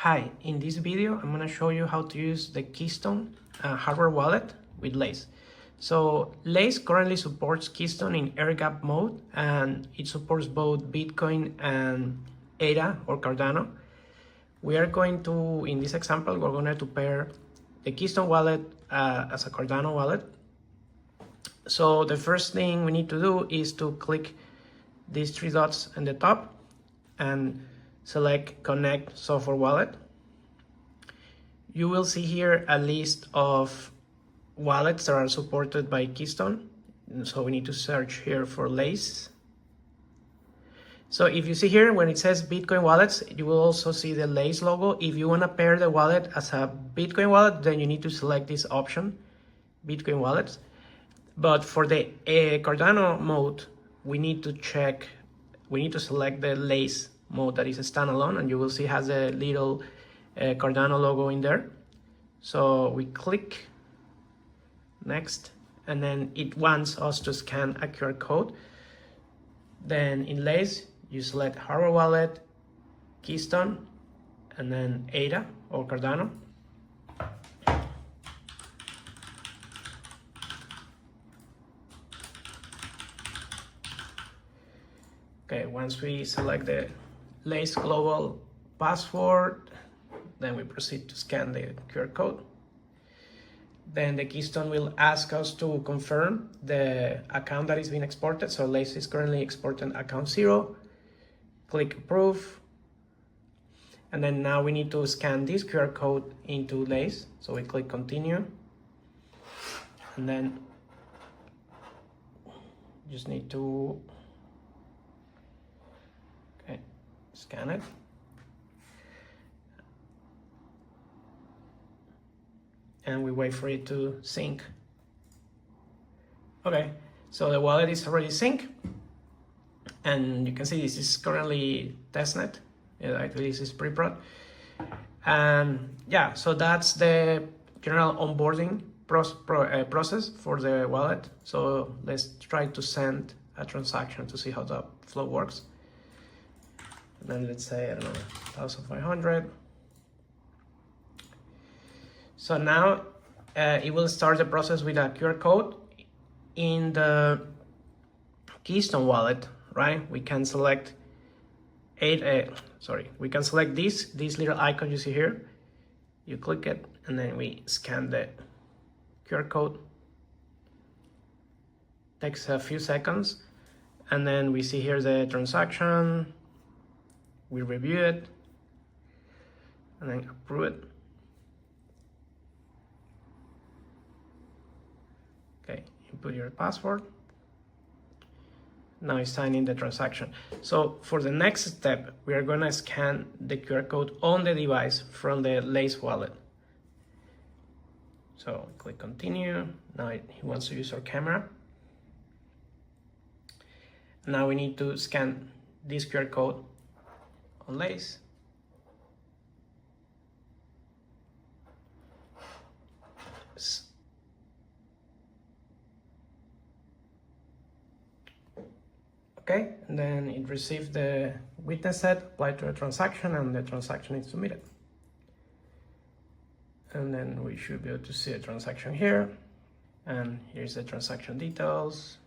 Hi, in this video I'm going to show you how to use the Keystone hardware wallet with Lace. So Lace currently supports Keystone in air gap mode, and it supports both Bitcoin and ADA or Cardano. We are going to, in this example, we're going to pair the Keystone wallet as a Cardano wallet. So the first thing we need to do is to click these three dots in the top and select Connect Software Wallet. You will see here a list of wallets that are supported by Keystone. So we need to search here for Lace. So if you see here, when it says Bitcoin wallets, you will also see the Lace logo. If you want to pair the wallet as a Bitcoin wallet, then you need to select this option, Bitcoin wallets. But for the Cardano mode, we need to select the Lace mode that is a standalone, and you will see it has a little Cardano logo in there. So we click next, and then it wants us to scan a QR code. Then in Lace, you select hardware wallet, Keystone, and then ADA or Cardano. Okay, once we select the Lace global password, then we proceed to scan the QR code. Then the Keystone will ask us to confirm the account that is being exported. So Lace is currently exporting account 0. Click approve. And then now we need to scan this QR code into Lace. So we click continue. And then just need to scan it. And we wait for it to sync. Okay, so the wallet is already synced. And you can see this is currently testnet. Actually, this is pre-prod. And yeah, so that's the general onboarding process for the wallet. So let's try to send a transaction to see how the flow works. And then let's say, I don't know, 1,500. So now it will start the process with a QR code. In the Keystone wallet, right? We can select we can select this little icon you see here. You click it, and then we scan the QR code. Takes a few seconds, and then we see here the transaction. We review it, and then approve it. Okay, input your password. Now it's signing the transaction. So for the next step, we are going to scan the QR code on the device from the Lace wallet. So click continue. Now he wants to use our camera. Now we need to scan this QR code on Lace. Okay, and then it received the witness set applied to a transaction, and the transaction is submitted. And then we should be able to see a transaction here. And here's the transaction details.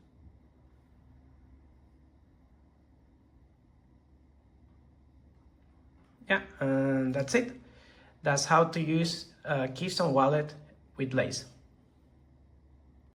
Yeah, and that's it. That's how to use Keystone wallet with Lace.